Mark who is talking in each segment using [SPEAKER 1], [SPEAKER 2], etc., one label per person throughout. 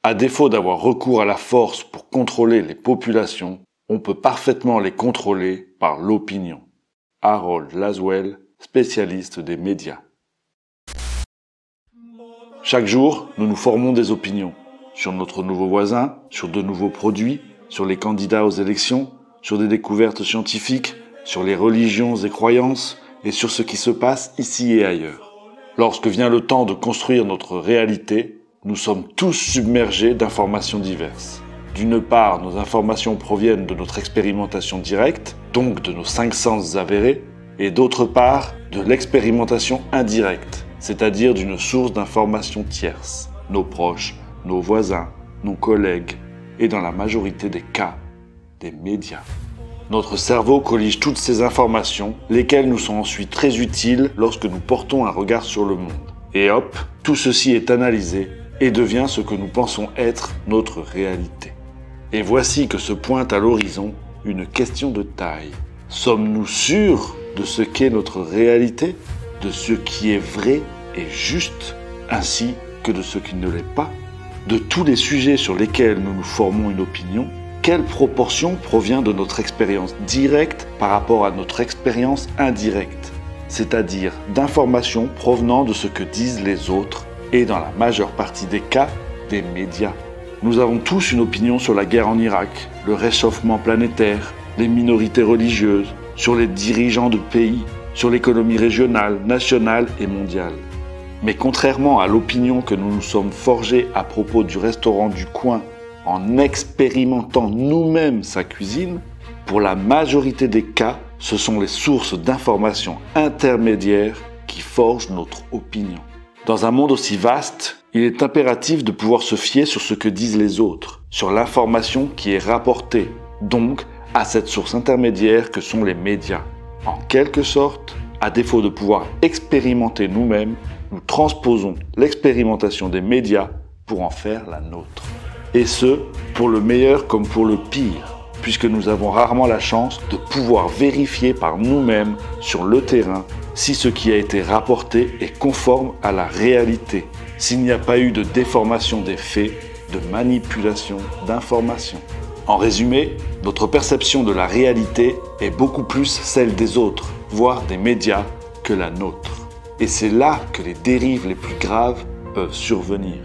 [SPEAKER 1] À défaut d'avoir recours à la force pour contrôler les populations, on peut parfaitement les contrôler par l'opinion. Harold Laswell, spécialiste des médias. Chaque jour, nous nous formons des opinions sur notre nouveau voisin, sur de nouveaux produits, sur les candidats aux élections, sur des découvertes scientifiques, sur les religions et croyances et sur ce qui se passe ici et ailleurs. Lorsque vient le temps de construire notre réalité, nous sommes tous submergés d'informations diverses. D'une part, nos informations proviennent de notre expérimentation directe, donc de nos 5 sens avérés, et d'autre part, de l'expérimentation indirecte, c'est-à-dire d'une source d'informations tierces, nos proches, nos voisins, nos collègues, et dans la majorité des cas, des médias. Notre cerveau collige toutes ces informations, lesquelles nous sont ensuite très utiles lorsque nous portons un regard sur le monde. Et hop, tout ceci est analysé et devient ce que nous pensons être notre réalité. Et voici que se pointe à l'horizon une question de taille. Sommes-nous sûrs de ce qu'est notre réalité, de ce qui est vrai et juste, ainsi que de ce qui ne l'est pas? De tous les sujets sur lesquels nous nous formons une opinion, quelle proportion provient de notre expérience directe par rapport à notre expérience indirecte, c'est-à-dire d'informations provenant de ce que disent les autres et dans la majeure partie des cas, des médias. Nous avons tous une opinion sur la guerre en Irak, le réchauffement planétaire, les minorités religieuses, sur les dirigeants de pays, sur l'économie régionale, nationale et mondiale. Mais contrairement à l'opinion que nous nous sommes forgés à propos du restaurant du coin en expérimentant nous-mêmes sa cuisine, pour la majorité des cas, ce sont les sources d'informations intermédiaires qui forgent notre opinion. Dans un monde aussi vaste, il est impératif de pouvoir se fier sur ce que disent les autres, sur l'information qui est rapportée, donc à cette source intermédiaire que sont les médias. En quelque sorte, à défaut de pouvoir expérimenter nous-mêmes, nous transposons l'expérimentation des médias pour en faire la nôtre. Et ce, pour le meilleur comme pour le pire, puisque nous avons rarement la chance de pouvoir vérifier par nous-mêmes sur le terrain si ce qui a été rapporté est conforme à la réalité, s'il n'y a pas eu de déformation des faits, de manipulation d'informations. En résumé, notre perception de la réalité est beaucoup plus celle des autres, voire des médias, que la nôtre. Et c'est là que les dérives les plus graves peuvent survenir.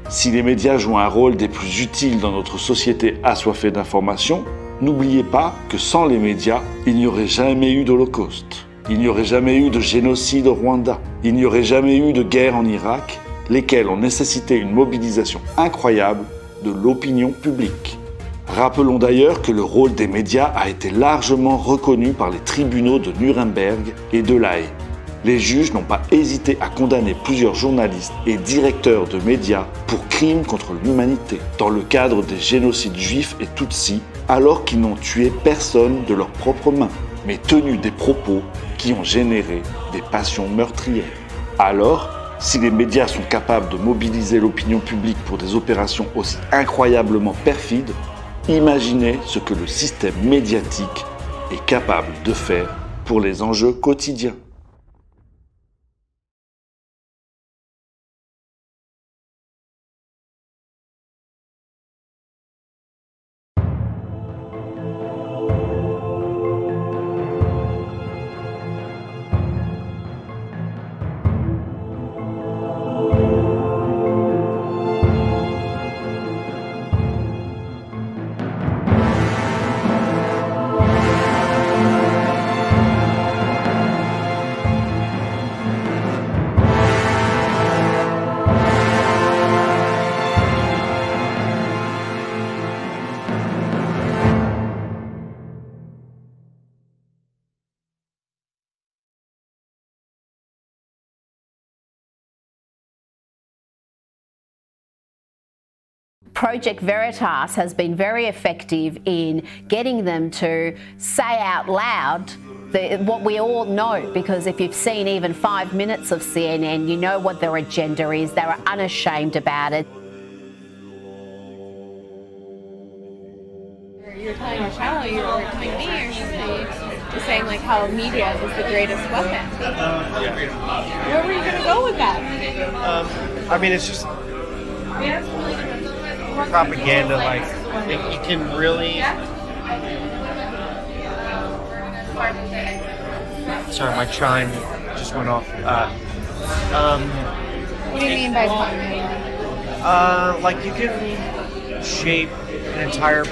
[SPEAKER 1] Si les médias jouent un rôle des plus utiles dans notre société assoiffée d'informations, n'oubliez pas que sans les médias, il n'y aurait jamais eu d'Holocauste. Il n'y aurait jamais eu de génocide au Rwanda. Il n'y aurait jamais eu de guerre en Irak, lesquelles ont nécessité une mobilisation incroyable de l'opinion publique. Rappelons d'ailleurs que le rôle des médias a été largement reconnu par les tribunaux de Nuremberg et de La Haye. Les juges n'ont pas hésité à condamner plusieurs journalistes et directeurs de médias pour crimes contre l'humanité, dans le cadre des génocides juifs et tutsis, alors qu'ils n'ont tué personne de leurs propres mains, mais tenu des propos qui ont généré des passions meurtrières. Alors, si les médias sont capables de mobiliser l'opinion publique pour des opérations aussi incroyablement perfides, imaginez ce que le système médiatique est capable de faire pour les enjeux quotidiens.
[SPEAKER 2] Project Veritas has been very effective in getting them to say out loud what we all know, because if you've seen even 5 minutes of CNN, you know what their agenda is. They're unashamed about it.
[SPEAKER 3] You're telling your channel, you were telling me or something, you're saying like how media is the greatest weapon. Where were you going to go with that?
[SPEAKER 4] I mean, it's just... propaganda, like you can really. Sorry, my chime just went off.
[SPEAKER 3] What do you mean by propaganda?
[SPEAKER 4] Like you can shape an entire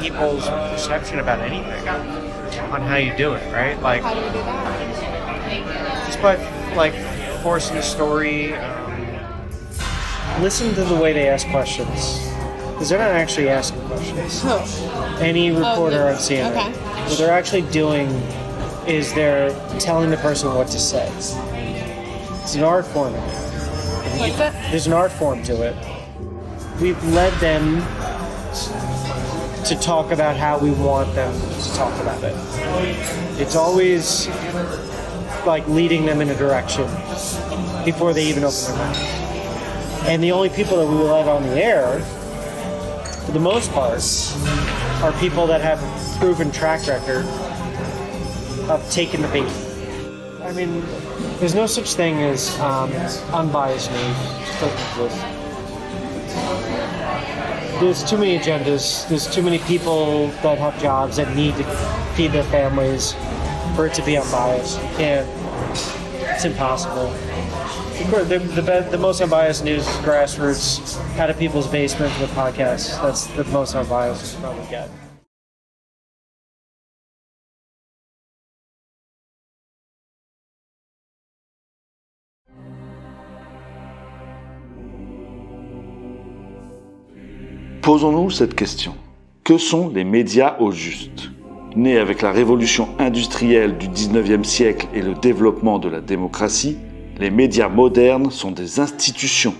[SPEAKER 4] people's perception about anything on how you do it, right? Like
[SPEAKER 3] How do you do that?
[SPEAKER 4] just by like forcing a story.
[SPEAKER 5] Listen to the way they ask questions, because they're not actually asking questions.
[SPEAKER 3] Who?
[SPEAKER 5] Any reporter I've seen,
[SPEAKER 3] Okay.
[SPEAKER 5] what they're actually doing is they're telling the person what to say. It's an art form.
[SPEAKER 3] What's it?
[SPEAKER 5] There's an art form to it. We've led them to talk about how we want them to talk about it. It's always like leading them in a direction before they even open their mouth. And the only people that we let on the air, for the most part, are people that have a proven track record of taking the bait. I mean, there's no such thing as unbiased news. It just doesn't exist. There's too many agendas. There's too many people that have jobs that need to feed their families for it to be unbiased. You can't. It's impossible. Of course, the most unbiased news is grassroots, out of people's basements with podcasts. That's the most unbiased you probably get.
[SPEAKER 1] Posons-nous cette question. Que sont les médias au juste ? Nés avec la révolution industrielle du 19e siècle et le développement de la démocratie, les médias modernes sont des institutions,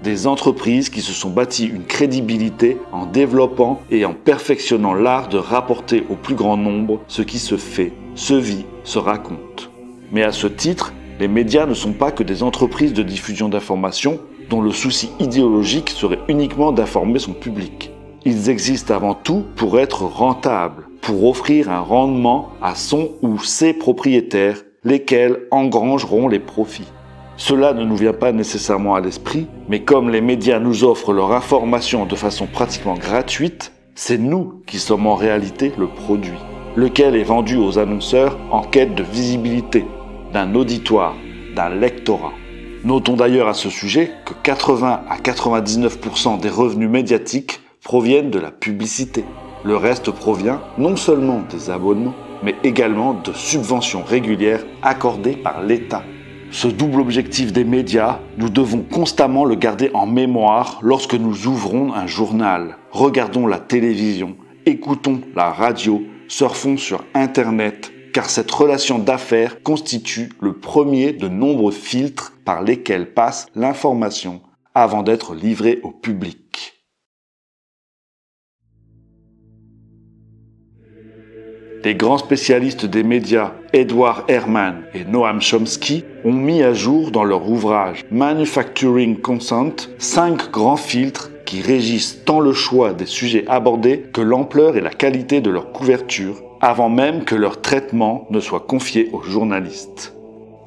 [SPEAKER 1] des entreprises qui se sont bâties une crédibilité en développant et en perfectionnant l'art de rapporter au plus grand nombre ce qui se fait, se vit, se raconte. Mais à ce titre, les médias ne sont pas que des entreprises de diffusion d'informations dont le souci idéologique serait uniquement d'informer son public. Ils existent avant tout pour être rentables, pour offrir un rendement à son ou ses propriétaires, lesquels engrangeront les profits. Cela ne nous vient pas nécessairement à l'esprit, mais comme les médias nous offrent leur information de façon pratiquement gratuite, c'est nous qui sommes en réalité le produit, lequel est vendu aux annonceurs en quête de visibilité, d'un auditoire, d'un lectorat. Notons d'ailleurs à ce sujet que 80 à 99% des revenus médiatiques proviennent de la publicité. Le reste provient non seulement des abonnements, mais également de subventions régulières accordées par l'État. Ce double objectif des médias, nous devons constamment le garder en mémoire lorsque nous ouvrons un journal, regardons la télévision, écoutons la radio, surfons sur Internet, car cette relation d'affaires constitue le premier de nombreux filtres par lesquels passe l'information avant d'être livrée au public. Les grands spécialistes des médias, Edward Herman et Noam Chomsky, ont mis à jour dans leur ouvrage Manufacturing Consent 5 grands filtres qui régissent tant le choix des sujets abordés que l'ampleur et la qualité de leur couverture, avant même que leur traitement ne soit confié aux journalistes.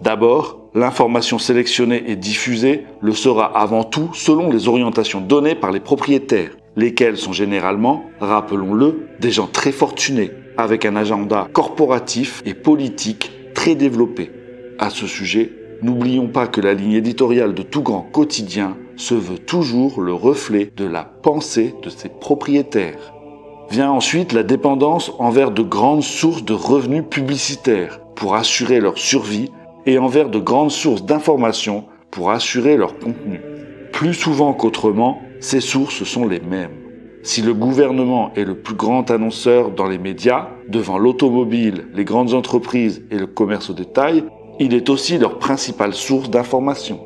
[SPEAKER 1] D'abord, l'information sélectionnée et diffusée le sera avant tout selon les orientations données par les propriétaires, lesquels sont généralement, rappelons-le, des gens très fortunés, avec un agenda corporatif et politique très développé. À ce sujet, n'oublions pas que la ligne éditoriale de tout grand quotidien se veut toujours le reflet de la pensée de ses propriétaires. Vient ensuite la dépendance envers de grandes sources de revenus publicitaires pour assurer leur survie et envers de grandes sources d'informations pour assurer leur contenu. Plus souvent qu'autrement, ces sources sont les mêmes. Si le gouvernement est le plus grand annonceur dans les médias, devant l'automobile, les grandes entreprises et le commerce au détail, il est aussi leur principale source d'information.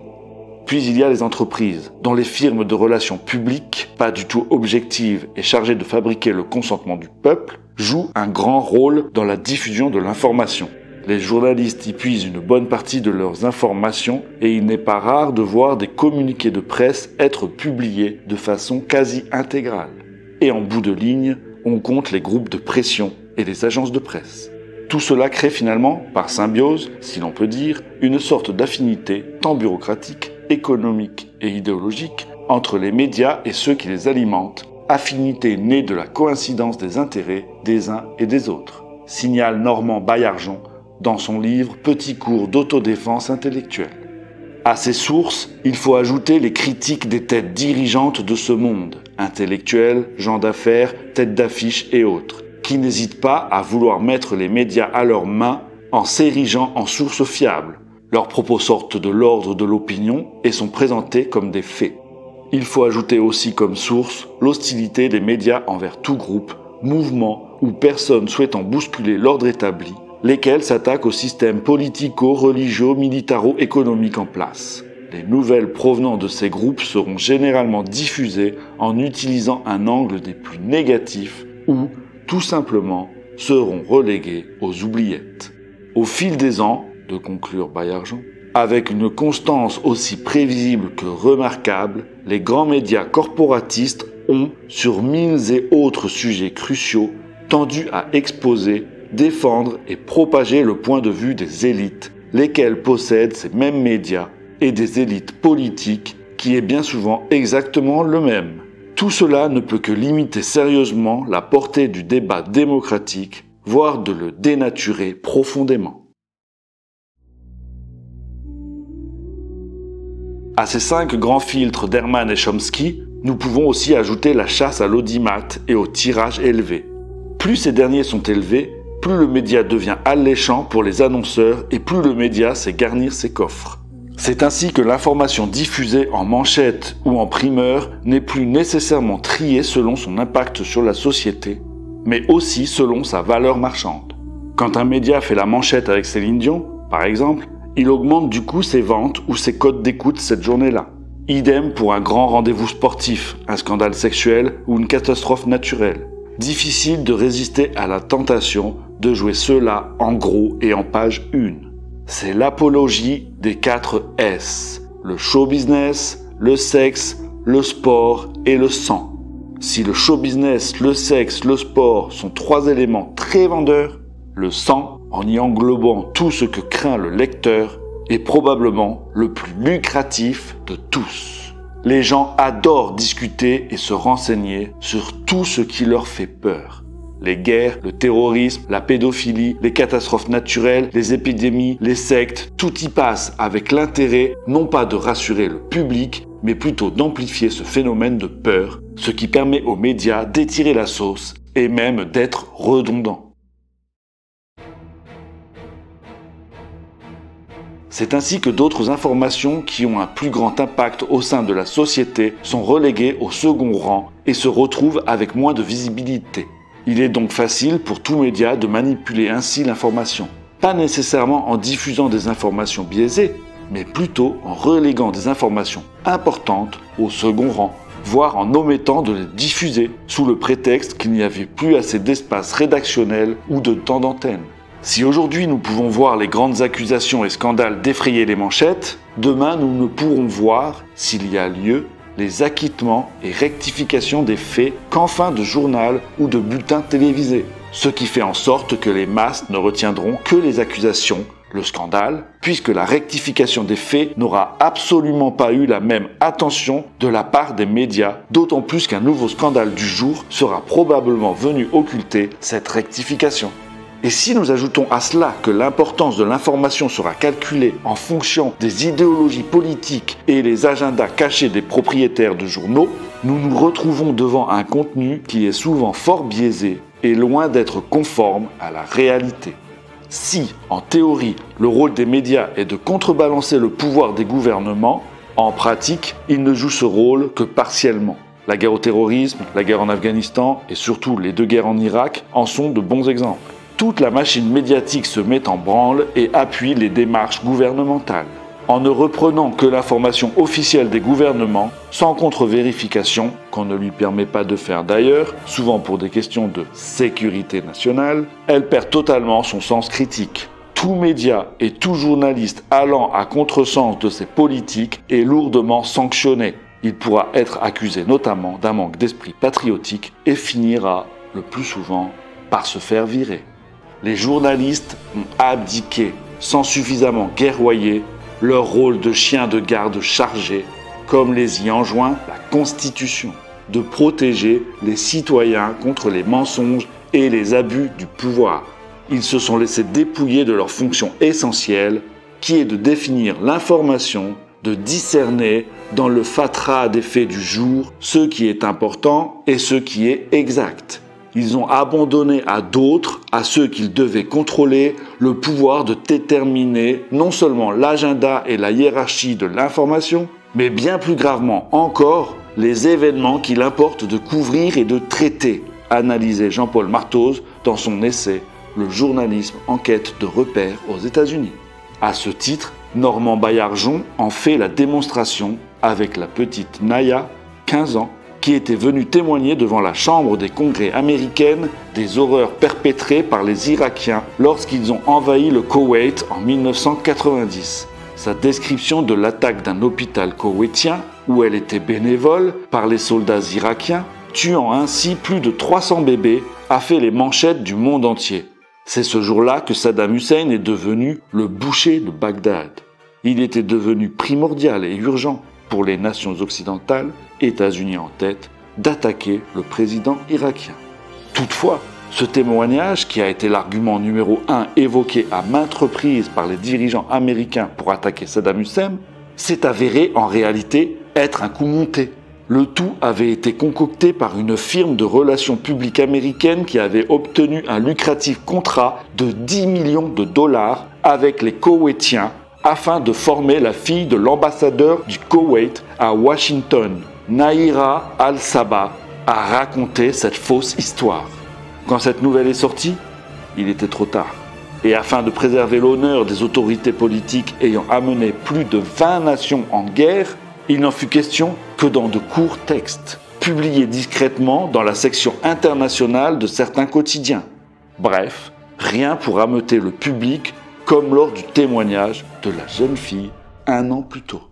[SPEAKER 1] Puis il y a les entreprises, dont les firmes de relations publiques, pas du tout objectives et chargées de fabriquer le consentement du peuple, jouent un grand rôle dans la diffusion de l'information. Les journalistes y puisent une bonne partie de leurs informations et il n'est pas rare de voir des communiqués de presse être publiés de façon quasi intégrale. Et en bout de ligne, on compte les groupes de pression et les agences de presse. Tout cela crée finalement, par symbiose, si l'on peut dire, une sorte d'affinité tant bureaucratique, économique et idéologique entre les médias et ceux qui les alimentent, affinité née de la coïncidence des intérêts des uns et des autres, signale Normand Baillargeon dans son livre Petit cours d'autodéfense intellectuelle. À ces sources, il faut ajouter les critiques des têtes dirigeantes de ce monde, intellectuels, gens d'affaires, têtes d'affiche et autres, qui n'hésitent pas à vouloir mettre les médias à leurs mains en s'érigeant en sources fiables. Leurs propos sortent de l'ordre de l'opinion et sont présentés comme des faits. Il faut ajouter aussi comme source l'hostilité des médias envers tout groupe, mouvement ou personne souhaitant bousculer l'ordre établi, lesquels s'attaquent au système politico-religieux-militaro-économique en place. Les nouvelles provenant de ces groupes seront généralement diffusées en utilisant un angle des plus négatifs ou, tout simplement, seront reléguées aux oubliettes. Au fil des ans, de conclure Baillargeon, avec une constance aussi prévisible que remarquable, les grands médias corporatistes ont, sur mille et autres sujets cruciaux, tendu à exposer, défendre et propager le point de vue des élites, lesquelles possèdent ces mêmes médias, et des élites politiques, qui est bien souvent exactement le même. Tout cela ne peut que limiter sérieusement la portée du débat démocratique, voire de le dénaturer profondément. À ces 5 grands filtres d'Herman et Chomsky, nous pouvons aussi ajouter la chasse à l'audimat et au tirage élevé. Plus ces derniers sont élevés, plus le média devient alléchant pour les annonceurs et plus le média sait garnir ses coffres. C'est ainsi que l'information diffusée en manchette ou en primeur n'est plus nécessairement triée selon son impact sur la société, mais aussi selon sa valeur marchande. Quand un média fait la manchette avec Céline Dion, par exemple, il augmente du coup ses ventes ou ses codes d'écoute cette journée-là. Idem pour un grand rendez-vous sportif, un scandale sexuel ou une catastrophe naturelle. Difficile de résister à la tentation de jouer cela en gros et en page 1. C'est l'apologie des 4 S. Le show business, le sexe, le sport et le sang. Si le show business, le sexe, le sport sont 3 éléments très vendeurs, le sang, en y englobant tout ce que craint le lecteur, est probablement le plus lucratif de tous. Les gens adorent discuter et se renseigner sur tout ce qui leur fait peur. Les guerres, le terrorisme, la pédophilie, les catastrophes naturelles, les épidémies, les sectes, tout y passe avec l'intérêt non pas de rassurer le public, mais plutôt d'amplifier ce phénomène de peur, ce qui permet aux médias d'étirer la sauce et même d'être redondants. C'est ainsi que d'autres informations qui ont un plus grand impact au sein de la société sont reléguées au second rang et se retrouvent avec moins de visibilité. Il est donc facile pour tout média de manipuler ainsi l'information. Pas nécessairement en diffusant des informations biaisées, mais plutôt en reléguant des informations importantes au second rang, voire en omettant de les diffuser sous le prétexte qu'il n'y avait plus assez d'espace rédactionnel ou de temps d'antenne. Si aujourd'hui nous pouvons voir les grandes accusations et scandales défrayer les manchettes, demain nous ne pourrons voir, s'il y a lieu, les acquittements et rectifications des faits qu'en fin de journal ou de bulletin télévisé. Ce qui fait en sorte que les masses ne retiendront que les accusations, le scandale, puisque la rectification des faits n'aura absolument pas eu la même attention de la part des médias, d'autant plus qu'un nouveau scandale du jour sera probablement venu occulter cette rectification. Et si nous ajoutons à cela que l'importance de l'information sera calculée en fonction des idéologies politiques et les agendas cachés des propriétaires de journaux, nous nous retrouvons devant un contenu qui est souvent fort biaisé et loin d'être conforme à la réalité. Si, en théorie, le rôle des médias est de contrebalancer le pouvoir des gouvernements, en pratique, ils ne jouent ce rôle que partiellement. La guerre au terrorisme, la guerre en Afghanistan et surtout les 2 guerres en Irak en sont de bons exemples. Toute la machine médiatique se met en branle et appuie les démarches gouvernementales, en ne reprenant que l'information officielle des gouvernements, sans contre-vérification, qu'on ne lui permet pas de faire d'ailleurs, souvent pour des questions de sécurité nationale, elle perd totalement son sens critique. Tout média et tout journaliste allant à contresens de ces politiques est lourdement sanctionné. Il pourra être accusé notamment d'un manque d'esprit patriotique et finira, le plus souvent, par se faire virer. Les journalistes ont abdiqué, sans suffisamment guerroyer, leur rôle de chien de garde chargé comme les y enjoint la Constitution, de protéger les citoyens contre les mensonges et les abus du pouvoir. Ils se sont laissés dépouiller de leur fonction essentielle, qui est de définir l'information, de discerner dans le fatras des faits du jour ce qui est important et ce qui est exact. Ils ont abandonné à d'autres, à ceux qu'ils devaient contrôler, le pouvoir de déterminer non seulement l'agenda et la hiérarchie de l'information, mais bien plus gravement encore, les événements qu'il importe de couvrir et de traiter, analysait Jean-Paul Marthoz dans son essai « Le journalisme en quête de repères aux États-Unis ». À ce titre, Normand Baillargeon en fait la démonstration avec la petite Naya, 15 ans, qui était venue témoigner devant la Chambre des congrès américaine des horreurs perpétrées par les Irakiens lorsqu'ils ont envahi le Koweït en 1990. Sa description de l'attaque d'un hôpital koweïtien, où elle était bénévole, par les soldats irakiens, tuant ainsi plus de 300 bébés, a fait les manchettes du monde entier. C'est ce jour-là que Saddam Hussein est devenu le boucher de Bagdad. Il était devenu primordial et urgent pour les nations occidentales, États-Unis en tête, d'attaquer le président irakien. Toutefois, ce témoignage, qui a été l'argument numéro 1 évoqué à maintes reprises par les dirigeants américains pour attaquer Saddam Hussein, s'est avéré en réalité être un coup monté. Le tout avait été concocté par une firme de relations publiques américaine qui avait obtenu un lucratif contrat de 10 millions de dollars avec les Koweïtiens afin de former la fille de l'ambassadeur du Koweït à Washington, Nahira Al-Sabah, a raconté cette fausse histoire. Quand cette nouvelle est sortie, il était trop tard. Et afin de préserver l'honneur des autorités politiques ayant amené plus de 20 nations en guerre, il n'en fut question que dans de courts textes, publiés discrètement dans la section internationale de certains quotidiens. Bref, rien pour ameuter le public comme lors du témoignage de la jeune fille 1 an plus tôt.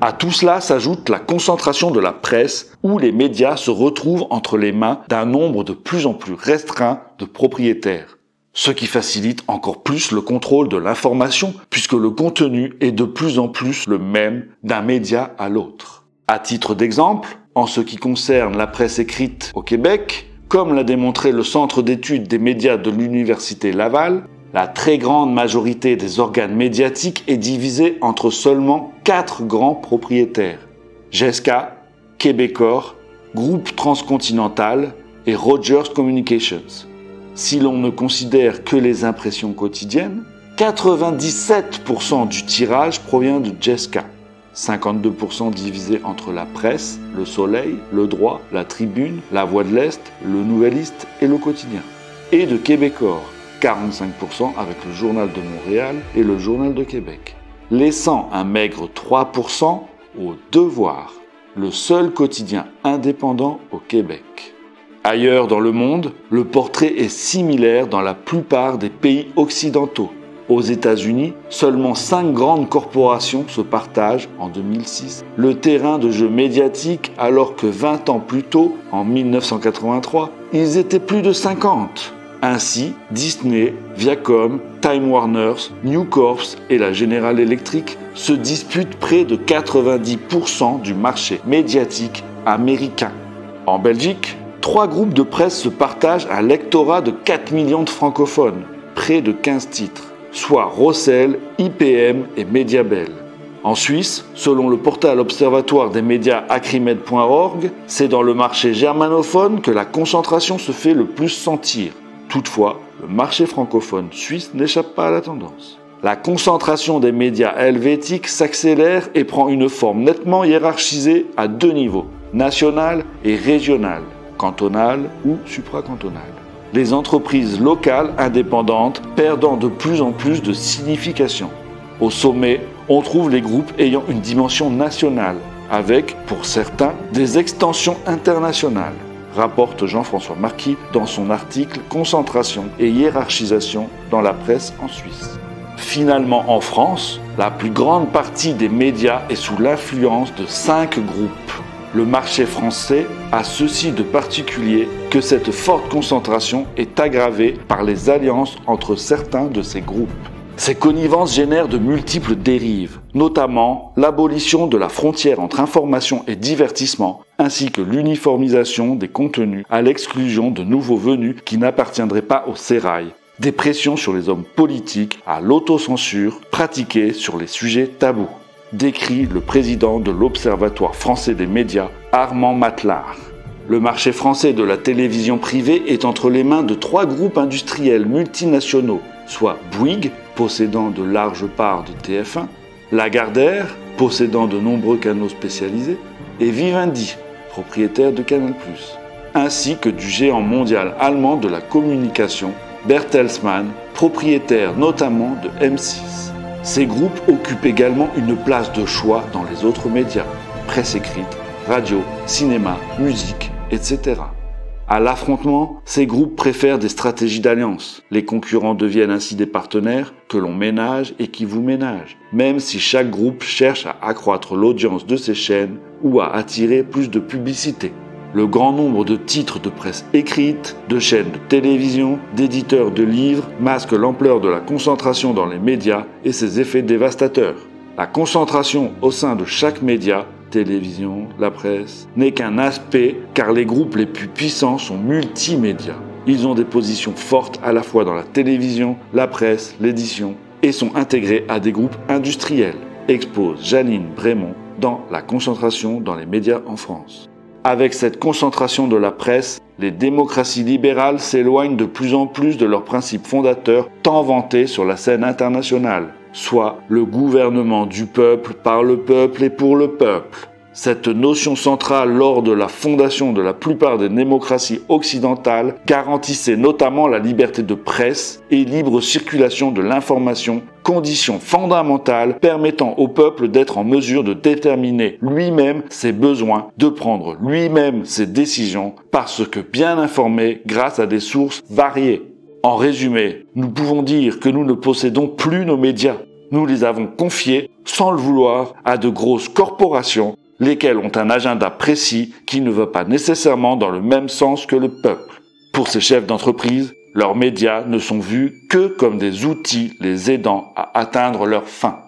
[SPEAKER 1] À tout cela s'ajoute la concentration de la presse où les médias se retrouvent entre les mains d'un nombre de plus en plus restreint de propriétaires. Ce qui facilite encore plus le contrôle de l'information puisque le contenu est de plus en plus le même d'un média à l'autre. À titre d'exemple, en ce qui concerne la presse écrite au Québec, comme l'a démontré le Centre d'études des médias de l'Université Laval, la très grande majorité des organes médiatiques est divisée entre seulement 4 grands propriétaires. GESCA, Québecor, Groupe Transcontinental et Rogers Communications. Si l'on ne considère que les impressions quotidiennes, 97% du tirage provient de GESCA, 52% divisé entre la presse, le Soleil, le Droit, la Tribune, la Voix de l'Est, le Nouvelliste et le Quotidien, et de Québecor, 45% avec le Journal de Montréal et le Journal de Québec, laissant un maigre 3% au Devoir, le seul quotidien indépendant au Québec. Ailleurs dans le monde, le portrait est similaire dans la plupart des pays occidentaux. Aux États-Unis, seulement 5 grandes corporations se partagent, en 2006, le terrain de jeu médiatique alors que 20 ans plus tôt, en 1983, ils étaient plus de 50. Ainsi, Disney, Viacom, Time Warner, News Corp et la General Electric se disputent près de 90% du marché médiatique américain. En Belgique, 3 groupes de presse se partagent un lectorat de 4 millions de francophones, près de 15 titres, soit Rossel, IPM et Mediabel. En Suisse, selon le portal observatoire des médias acrimed.org, c'est dans le marché germanophone que la concentration se fait le plus sentir. Toutefois, le marché francophone suisse n'échappe pas à la tendance. La concentration des médias helvétiques s'accélère et prend une forme nettement hiérarchisée à 2 niveaux, national et régional, cantonal ou supracantonal. Les entreprises locales indépendantes perdant de plus en plus de signification. Au sommet, on trouve les groupes ayant une dimension nationale, avec, pour certains, des extensions internationales, rapporte Jean-François Marquis dans son article « Concentration et hiérarchisation dans la presse en Suisse ». Finalement, en France, la plus grande partie des médias est sous l'influence de 5 groupes. Le marché français a ceci de particulier que cette forte concentration est aggravée par les alliances entre certains de ces groupes. Ces connivences génèrent de multiples dérives, notamment l'abolition de la frontière entre information et divertissement, ainsi que l'uniformisation des contenus à l'exclusion de nouveaux venus qui n'appartiendraient pas au sérail, des pressions sur les hommes politiques à l'autocensure pratiquée sur les sujets tabous, décrit le président de l'Observatoire français des médias, Armand Matelard. Le marché français de la télévision privée est entre les mains de 3 groupes industriels multinationaux, soit Bouygues, possédant de larges parts de TF1, Lagardère, possédant de nombreux canaux spécialisés, et Vivendi, propriétaire de Canal+, ainsi que du géant mondial allemand de la communication, Bertelsmann, propriétaire notamment de M6. Ces groupes occupent également une place de choix dans les autres médias, presse écrite, radio, cinéma, musique, etc. À l'affrontement, ces groupes préfèrent des stratégies d'alliance. Les concurrents deviennent ainsi des partenaires que l'on ménage et qui vous ménagent, même si chaque groupe cherche à accroître l'audience de ses chaînes ou à attirer plus de publicité. Le grand nombre de titres de presse écrite, de chaînes de télévision, d'éditeurs de livres masque l'ampleur de la concentration dans les médias et ses effets dévastateurs. La concentration au sein de chaque média, télévision, la presse, n'est qu'un aspect car les groupes les plus puissants sont multimédias. Ils ont des positions fortes à la fois dans la télévision, la presse, l'édition et sont intégrés à des groupes industriels, expose Janine Brémond dans La concentration dans les médias en France. Avec cette concentration de la presse, les démocraties libérales s'éloignent de plus en plus de leurs principes fondateurs tant vantés sur la scène internationale, soit le gouvernement du peuple, par le peuple et pour le peuple. Cette notion centrale lors de la fondation de la plupart des démocraties occidentales garantissait notamment la liberté de presse et libre circulation de l'information, condition fondamentale permettant au peuple d'être en mesure de déterminer lui-même ses besoins, de prendre lui-même ses décisions, parce que bien informé grâce à des sources variées. En résumé, nous pouvons dire que nous ne possédons plus nos médias. Nous les avons confiés, sans le vouloir, à de grosses corporations, lesquelles ont un agenda précis qui ne va pas nécessairement dans le même sens que le peuple. Pour ces chefs d'entreprise, leurs médias ne sont vus que comme des outils les aidant à atteindre leurs fins.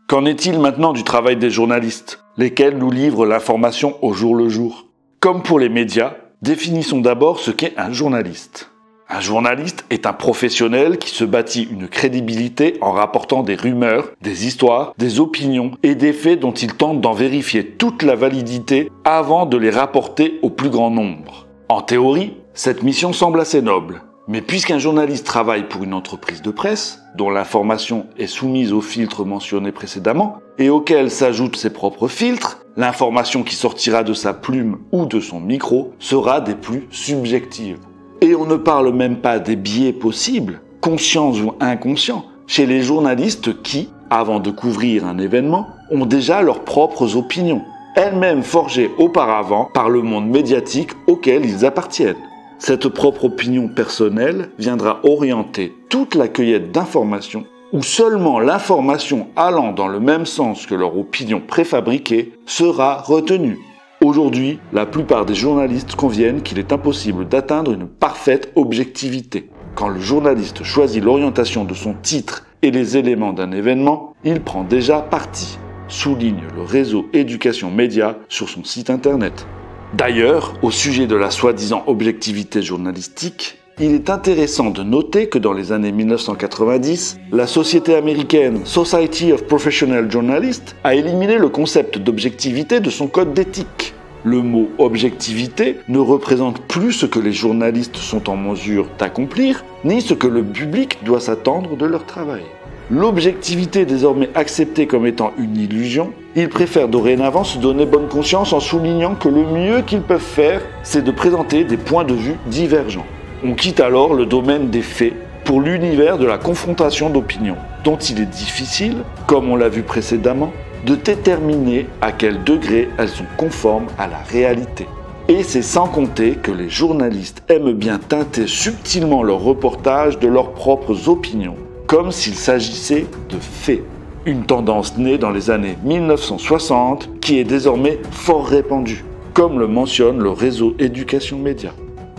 [SPEAKER 1] Qu'en est-il maintenant du travail des journalistes, lesquels nous livrent l'information au jour le jour ? Comme pour les médias, définissons d'abord ce qu'est un journaliste. Un journaliste est un professionnel qui se bâtit une crédibilité en rapportant des rumeurs, des histoires, des opinions et des faits dont il tente d'en vérifier toute la validité avant de les rapporter au plus grand nombre. En théorie, cette mission semble assez noble. Mais puisqu'un journaliste travaille pour une entreprise de presse, dont l'information est soumise aux filtres mentionnés précédemment, et auquel s'ajoutent ses propres filtres, l'information qui sortira de sa plume ou de son micro sera des plus subjectives. Et on ne parle même pas des biais possibles, conscients ou inconscients, chez les journalistes qui, avant de couvrir un événement, ont déjà leurs propres opinions, elles-mêmes forgées auparavant par le monde médiatique auquel ils appartiennent. Cette propre opinion personnelle viendra orienter toute la cueillette d'informations où seulement l'information allant dans le même sens que leur opinion préfabriquée sera retenue. Aujourd'hui, la plupart des journalistes conviennent qu'il est impossible d'atteindre une parfaite objectivité. Quand le journaliste choisit l'orientation de son titre et les éléments d'un événement, il prend déjà parti, souligne le réseau Éducation Média sur son site internet. D'ailleurs, au sujet de la soi-disant objectivité journalistique, il est intéressant de noter que dans les années 1990, la société américaine Society of Professional Journalists a éliminé le concept d'objectivité de son code d'éthique. Le mot objectivité ne représente plus ce que les journalistes sont en mesure d'accomplir, ni ce que le public doit s'attendre de leur travail. L'objectivité désormais acceptée comme étant une illusion, ils préfèrent dorénavant se donner bonne conscience en soulignant que le mieux qu'ils peuvent faire, c'est de présenter des points de vue divergents. On quitte alors le domaine des faits pour l'univers de la confrontation d'opinions, dont il est difficile, comme on l'a vu précédemment, de déterminer à quel degré elles sont conformes à la réalité. Et c'est sans compter que les journalistes aiment bien teinter subtilement leurs reportages de leurs propres opinions, comme s'il s'agissait de faits. Une tendance née dans les années 1960 qui est désormais fort répandue. comme le mentionne le réseau Éducation Média.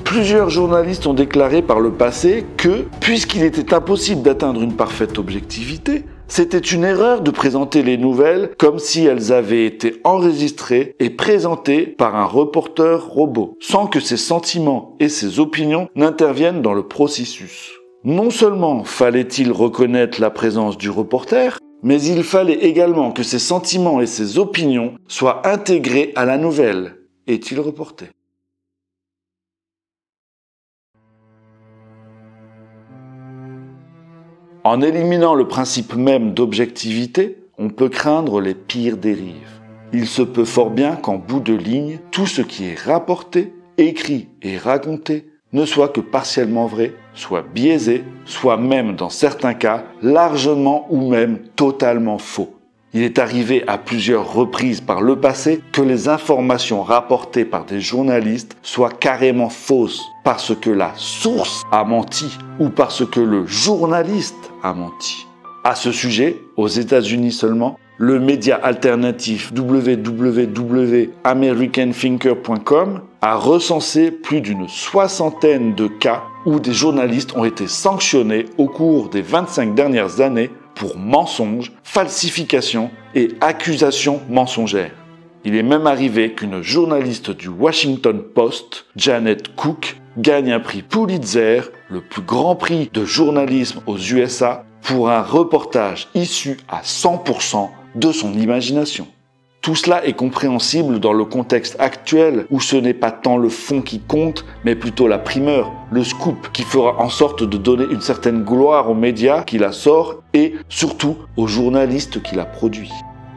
[SPEAKER 1] Plusieurs journalistes ont déclaré par le passé que, puisqu'il était impossible d'atteindre une parfaite objectivité, c'était une erreur de présenter les nouvelles comme si elles avaient été enregistrées et présentées par un reporter robot, sans que ses sentiments et ses opinions n'interviennent dans le processus. Non seulement fallait-il reconnaître la présence du reporter, mais il fallait également que ses sentiments et ses opinions soient intégrés à la nouvelle. Est-il reporté ? En éliminant le principe même d'objectivité, on peut craindre les pires dérives. Il se peut fort bien qu'en bout de ligne, tout ce qui est rapporté, écrit et raconté ne soit que partiellement vrai, soit biaisé, soit même dans certains cas largement ou même totalement faux. Il est arrivé à plusieurs reprises par le passé que les informations rapportées par des journalistes soient carrément fausses parce que la source a menti ou parce que le journaliste a menti. À ce sujet, aux États-Unis seulement, le média alternatif www.americanthinker.com a recensé plus d'une 60aine de cas où des journalistes ont été sanctionnés au cours des 25 dernières années pour mensonges, falsifications et accusations mensongères. Il est même arrivé qu'une journaliste du Washington Post, Janet Cook, gagne un prix Pulitzer, le plus grand prix de journalisme aux USA, pour un reportage issu à 100% de son imagination. Tout cela est compréhensible dans le contexte actuel où ce n'est pas tant le fond qui compte, mais plutôt la primeur, le scoop qui fera en sorte de donner une certaine gloire aux médias qui la sortent et surtout aux journalistes qui la produisent.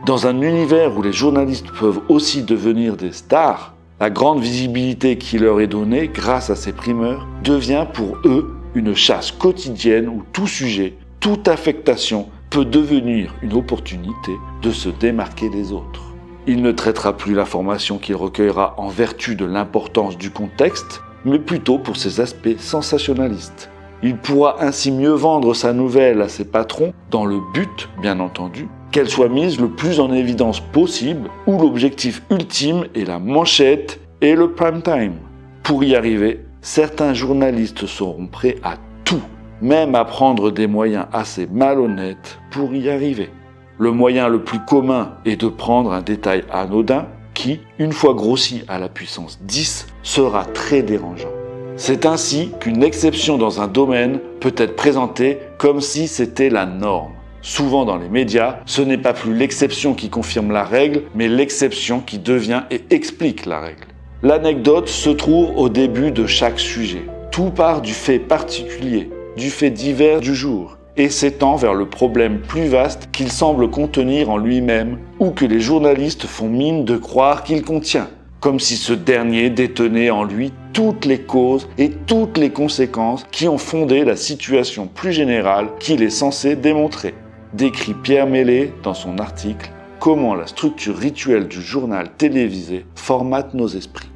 [SPEAKER 1] Dans un univers où les journalistes peuvent aussi devenir des stars, la grande visibilité qui leur est donnée grâce à ces primeurs devient pour eux une chasse quotidienne où tout sujet, toute affectation peut devenir une opportunité de se démarquer des autres. Il ne traitera plus l'information qu'il recueillera en vertu de l'importance du contexte, mais plutôt pour ses aspects sensationnalistes. Il pourra ainsi mieux vendre sa nouvelle à ses patrons dans le but, bien entendu, qu'elle soit mise le plus en évidence possible, où l'objectif ultime est la manchette et le prime time. Pour y arriver, certains journalistes seront prêts à tout, même à prendre des moyens assez malhonnêtes pour y arriver. Le moyen le plus commun est de prendre un détail anodin qui, une fois grossi à la puissance 10, sera très dérangeant. C'est ainsi qu'une exception dans un domaine peut être présentée comme si c'était la norme. Souvent dans les médias, ce n'est pas plus l'exception qui confirme la règle, mais l'exception qui devient et explique la règle. L'anecdote se trouve au début de chaque sujet. Tout part du fait particulier, du fait divers du jour, et s'étend vers le problème plus vaste qu'il semble contenir en lui-même ou que les journalistes font mine de croire qu'il contient, comme si ce dernier détenait en lui toutes les causes et toutes les conséquences qui ont fondé la situation plus générale qu'il est censé démontrer. Décrit Pierre Mélé dans son article « Comment la structure rituelle du journal télévisé formate nos esprits ».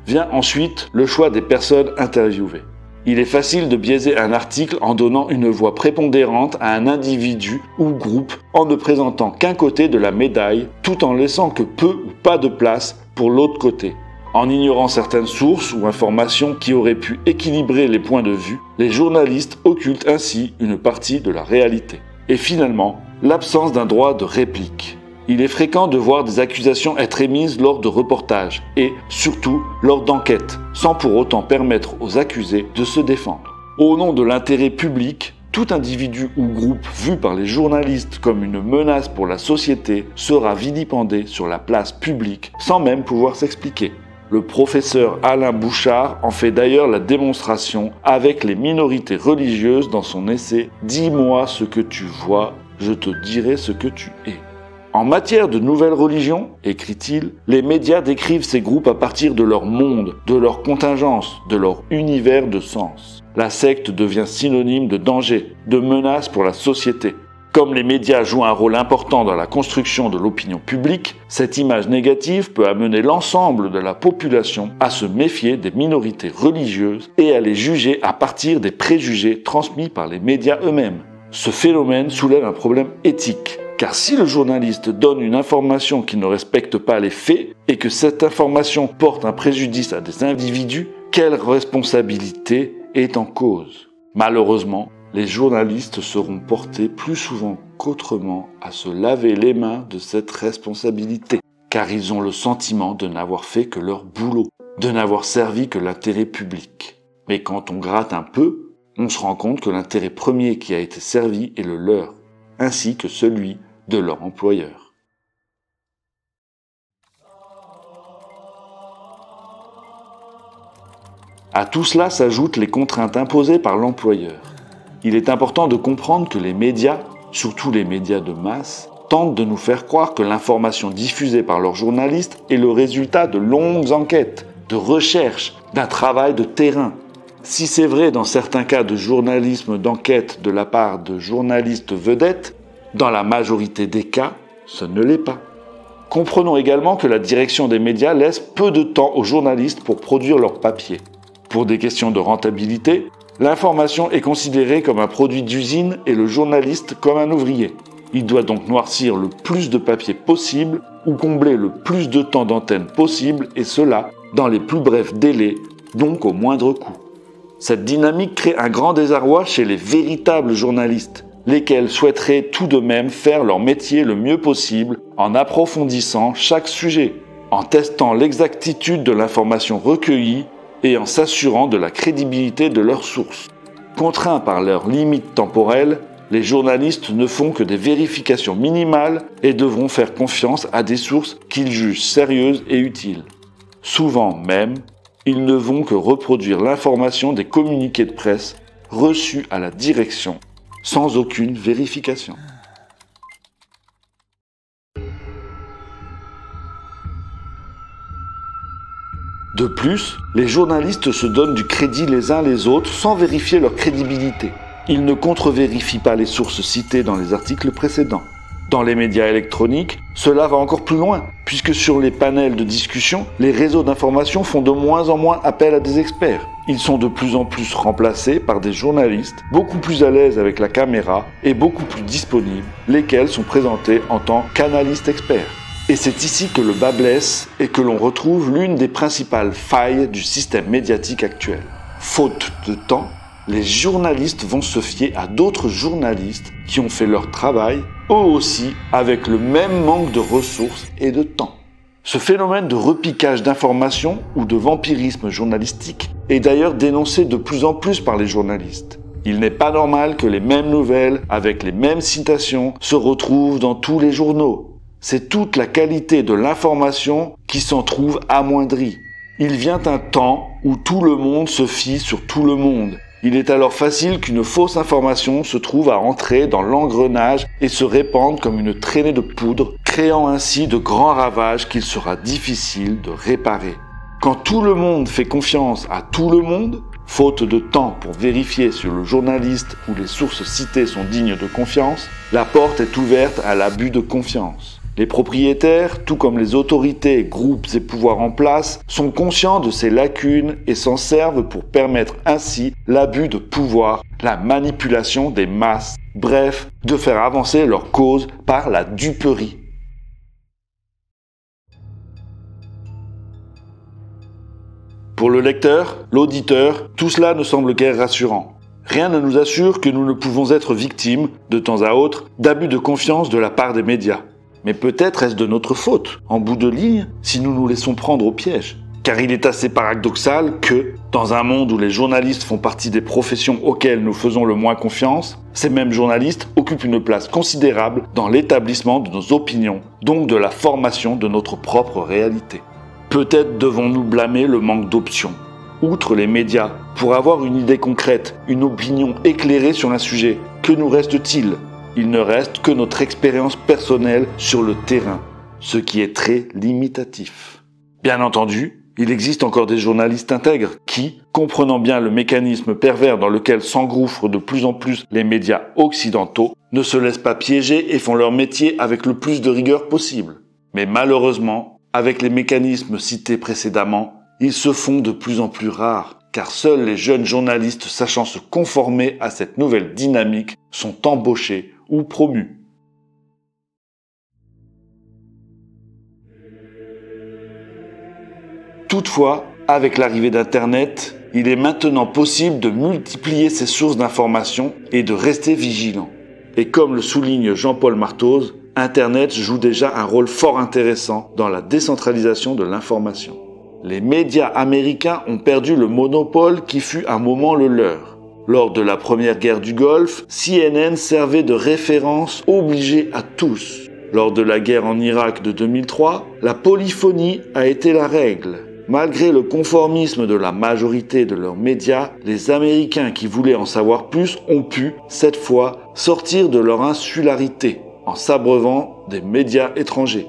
[SPEAKER 1] Vient ensuite le choix des personnes interviewées. Il est facile de biaiser un article en donnant une voix prépondérante à un individu ou groupe en ne présentant qu'un côté de la médaille, tout en laissant que peu ou pas de place pour l'autre côté. En ignorant certaines sources ou informations qui auraient pu équilibrer les points de vue, les journalistes occultent ainsi une partie de la réalité. Et finalement, l'absence d'un droit de réplique. Il est fréquent de voir des accusations être émises lors de reportages et, surtout, lors d'enquêtes, sans pour autant permettre aux accusés de se défendre. Au nom de l'intérêt public, tout individu ou groupe vu par les journalistes comme une menace pour la société sera vilipendé sur la place publique sans même pouvoir s'expliquer. Le professeur Alain Bouchard en fait d'ailleurs la démonstration avec les minorités religieuses dans son essai « Dis-moi ce que tu vois, je te dirai ce que tu es ». En matière de nouvelles religions, écrit-il, les médias décrivent ces groupes à partir de leur monde, de leur contingence, de leur univers de sens. La secte devient synonyme de danger, de menace pour la société. Comme les médias jouent un rôle important dans la construction de l'opinion publique, cette image négative peut amener l'ensemble de la population à se méfier des minorités religieuses et à les juger à partir des préjugés transmis par les médias eux-mêmes. Ce phénomène soulève un problème éthique. Car si le journaliste donne une information qui ne respecte pas les faits et que cette information porte un préjudice à des individus, quelle responsabilité est en cause? Malheureusement, les journalistes seront portés plus souvent qu'autrement à se laver les mains de cette responsabilité, car ils ont le sentiment de n'avoir fait que leur boulot, de n'avoir servi que l'intérêt public. Mais quand on gratte un peu, on se rend compte que l'intérêt premier qui a été servi est le leur, ainsi que celui de leur employeur. À tout cela s'ajoutent les contraintes imposées par l'employeur. Il est important de comprendre que les médias, surtout les médias de masse, tentent de nous faire croire que l'information diffusée par leurs journalistes est le résultat de longues enquêtes, de recherches, d'un travail de terrain. Si c'est vrai dans certains cas de journalisme d'enquête de la part de journalistes vedettes, dans la majorité des cas, ce ne l'est pas. Comprenons également que la direction des médias laisse peu de temps aux journalistes pour produire leur papier. Pour des questions de rentabilité, l'information est considérée comme un produit d'usine et le journaliste comme un ouvrier. Il doit donc noircir le plus de papier possible ou combler le plus de temps d'antenne possible, et cela dans les plus brefs délais, donc au moindre coût. Cette dynamique crée un grand désarroi chez les véritables journalistes, lesquels souhaiteraient tout de même faire leur métier le mieux possible en approfondissant chaque sujet, en testant l'exactitude de l'information recueillie et en s'assurant de la crédibilité de leurs sources. Contraints par leurs limites temporelles, les journalistes ne font que des vérifications minimales et devront faire confiance à des sources qu'ils jugent sérieuses et utiles. Souvent même, ils ne vont que reproduire l'information des communiqués de presse reçus à la direction, sans aucune vérification. De plus, les journalistes se donnent du crédit les uns les autres sans vérifier leur crédibilité. Ils ne contre-vérifient pas les sources citées dans les articles précédents. Dans les médias électroniques, cela va encore plus loin, puisque sur les panels de discussion, les réseaux d'information font de moins en moins appel à des experts. Ils sont de plus en plus remplacés par des journalistes beaucoup plus à l'aise avec la caméra et beaucoup plus disponibles, lesquels sont présentés en tant qu'analystes experts. Et c'est ici que le bât blesse et que l'on retrouve l'une des principales failles du système médiatique actuel. Faute de temps, les journalistes vont se fier à d'autres journalistes qui ont fait leur travail, eux aussi avec le même manque de ressources et de temps. Ce phénomène de repiquage d'informations ou de vampirisme journalistique est d'ailleurs dénoncé de plus en plus par les journalistes. Il n'est pas normal que les mêmes nouvelles, avec les mêmes citations, se retrouvent dans tous les journaux. C'est toute la qualité de l'information qui s'en trouve amoindrie. Il vient un temps où tout le monde se fie sur tout le monde. Il est alors facile qu'une fausse information se trouve à entrer dans l'engrenage et se répande comme une traînée de poudre, créant ainsi de grands ravages qu'il sera difficile de réparer. Quand tout le monde fait confiance à tout le monde, faute de temps pour vérifier si le journaliste ou les sources citées sont dignes de confiance, la porte est ouverte à l'abus de confiance. Les propriétaires, tout comme les autorités, groupes et pouvoirs en place, sont conscients de ces lacunes et s'en servent pour permettre ainsi l'abus de pouvoir, la manipulation des masses, bref, de faire avancer leur cause par la duperie. Pour le lecteur, l'auditeur, tout cela ne semble guère rassurant. Rien ne nous assure que nous ne pouvons être victimes, de temps à autre, d'abus de confiance de la part des médias. Mais peut-être est-ce de notre faute, en bout de ligne, si nous nous laissons prendre au piège. Car il est assez paradoxal que, dans un monde où les journalistes font partie des professions auxquelles nous faisons le moins confiance, ces mêmes journalistes occupent une place considérable dans l'établissement de nos opinions, donc de la formation de notre propre réalité. Peut-être devons-nous blâmer le manque d'options. Outre les médias, pour avoir une idée concrète, une opinion éclairée sur un sujet, que nous reste-t-il ? Il ne reste que notre expérience personnelle sur le terrain, ce qui est très limitatif. Bien entendu, il existe encore des journalistes intègres qui, comprenant bien le mécanisme pervers dans lequel s'engouffrent de plus en plus les médias occidentaux, ne se laissent pas piéger et font leur métier avec le plus de rigueur possible. Mais malheureusement, avec les mécanismes cités précédemment, ils se font de plus en plus rares, car seuls les jeunes journalistes sachant se conformer à cette nouvelle dynamique sont embauchés ou promus. Toutefois, avec l'arrivée d'Internet, il est maintenant possible de multiplier ces sources d'informations et de rester vigilant. Et comme le souligne Jean-Paul Marthoz, Internet joue déjà un rôle fort intéressant dans la décentralisation de l'information. Les médias américains ont perdu le monopole qui fut un moment le leur. Lors de la première guerre du Golfe, CNN servait de référence obligée à tous. Lors de la guerre en Irak de 2003, la polyphonie a été la règle. Malgré le conformisme de la majorité de leurs médias, les Américains qui voulaient en savoir plus ont pu, cette fois, sortir de leur insularité en s'abreuvant des médias étrangers.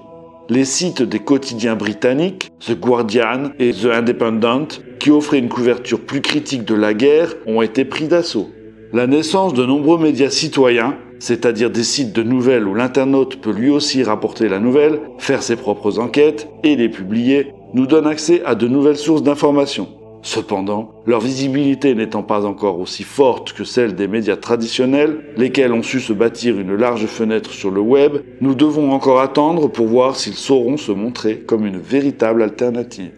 [SPEAKER 1] Les sites des quotidiens britanniques, The Guardian et The Independent, qui offraient une couverture plus critique de la guerre, ont été pris d'assaut. La naissance de nombreux médias citoyens, c'est-à-dire des sites de nouvelles où l'internaute peut lui aussi rapporter la nouvelle, faire ses propres enquêtes et les publier, nous donne accès à de nouvelles sources d'informations. Cependant, leur visibilité n'étant pas encore aussi forte que celle des médias traditionnels, lesquels ont su se bâtir une large fenêtre sur le web, nous devons encore attendre pour voir s'ils sauront se montrer comme une véritable alternative.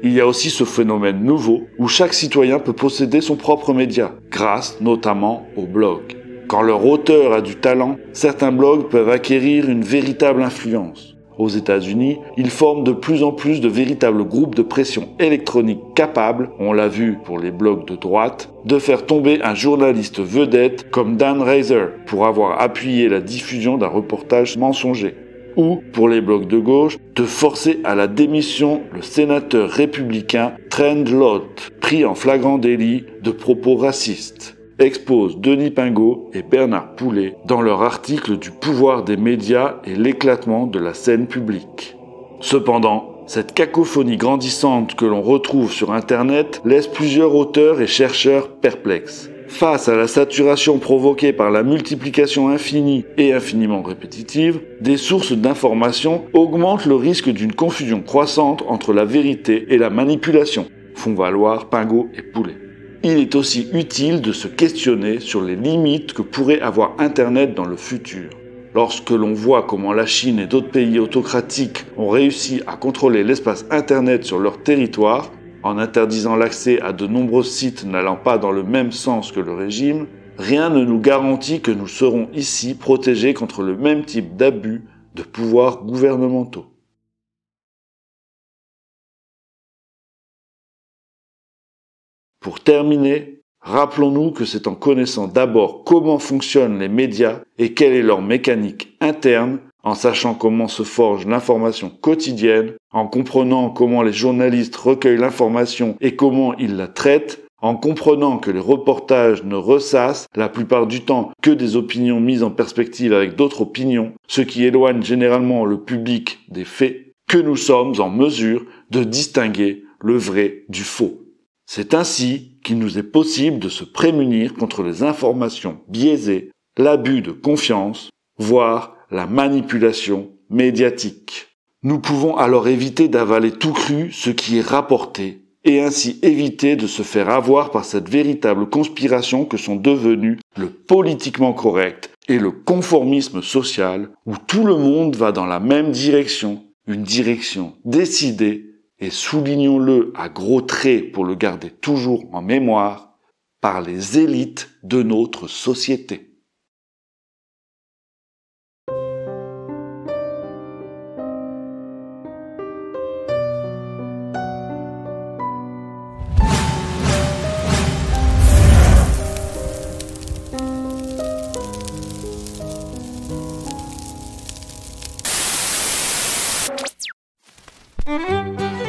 [SPEAKER 1] Il y a aussi ce phénomène nouveau où chaque citoyen peut posséder son propre média, grâce notamment aux blogs. Quand leur auteur a du talent, certains blogs peuvent acquérir une véritable influence. Aux États-Unis, ils forment de plus en plus de véritables groupes de pression électronique capables, on l'a vu pour les blogs de droite, de faire tomber un journaliste vedette comme Dan Rather pour avoir appuyé la diffusion d'un reportage mensonger. Ou, pour les blogs de gauche, de forcer à la démission le sénateur républicain Trent Lott, pris en flagrant délit de propos racistes. Expose Denis Pingot et Bernard Poulet dans leur article du pouvoir des médias et l'éclatement de la scène publique. Cependant, cette cacophonie grandissante que l'on retrouve sur Internet laisse plusieurs auteurs et chercheurs perplexes. Face à la saturation provoquée par la multiplication infinie et infiniment répétitive, des sources d'information augmentent le risque d'une confusion croissante entre la vérité et la manipulation, font valoir Pingot et Poulet. Il est aussi utile de se questionner sur les limites que pourrait avoir Internet dans le futur. Lorsque l'on voit comment la Chine et d'autres pays autocratiques ont réussi à contrôler l'espace Internet sur leur territoire, en interdisant l'accès à de nombreux sites n'allant pas dans le même sens que le régime, rien ne nous garantit que nous serons ici protégés contre le même type d'abus de pouvoirs gouvernementaux. Pour terminer, rappelons-nous que c'est en connaissant d'abord comment fonctionnent les médias et quelle est leur mécanique interne, en sachant comment se forge l'information quotidienne, en comprenant comment les journalistes recueillent l'information et comment ils la traitent, en comprenant que les reportages ne ressassent la plupart du temps que des opinions mises en perspective avec d'autres opinions, ce qui éloigne généralement le public des faits, que nous sommes en mesure de distinguer le vrai du faux. C'est ainsi qu'il nous est possible de se prémunir contre les informations biaisées, l'abus de confiance, voire la manipulation médiatique. Nous pouvons alors éviter d'avaler tout cru ce qui est rapporté, et ainsi éviter de se faire avoir par cette véritable conspiration que sont devenus le politiquement correct et le conformisme social, où tout le monde va dans la même direction, une direction décidée, et soulignons-le à gros traits pour le garder toujours en mémoire, par les élites de notre société.
[SPEAKER 6] Mm-hmm.